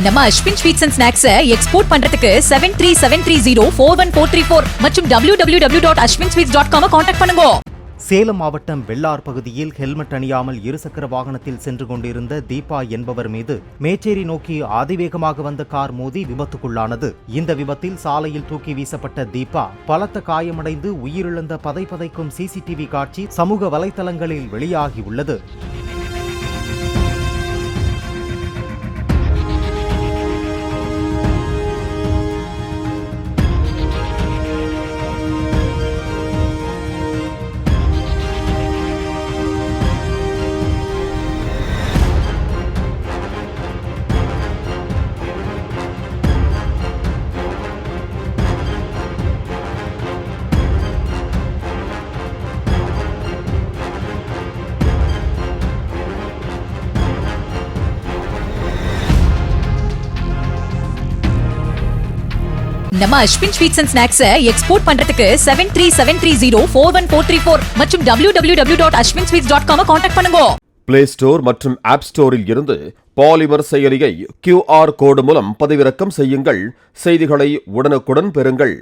நம்ம Ashwin sweets and snacks export பண்றதுக்கு 7373041434 மற்றும் www.ashwinsweets.com கான்டாக்ட் பண்ணுங்க. சேலம் மாவட்டம் வெள்ளார் பகுதியில் ஹெல்மெட் அணியாமல் இருசக்கர வாகனத்தில் சென்று கொண்டிருந்த தீபா என்பவர் மீது மேச்சேரி நோக்கி அதிவேகமாக வந்த கார் மோதி விபத்துக்குள்ளானது. இந்த விபத்தில் சாலையில் தூக்கி வீசப்பட்ட தீபா பலத்த காயமடைந்து உயிரிழந்த பதைப்பதைக்கும் சிசிடிவி காட்சி சமூக வலைதளங்களில் வெளியாகியுள்ளது. நம்ம Ashwin sweets and snacks export பண்றதுக்கு 7373041434 மற்றும் www.ashwinsweets.com கான்டாக்ட் பண்ணுங்க. பிளே ஸ்டோர் மற்றும் ஆப் ஸ்டோரில் இருந்து பாலிமர் செயலியை QR கோடு மூலம் பதிவிறக்கம் செய்யுங்கள். செய்திகளை உடனுக்குடன் பெறுங்கள்.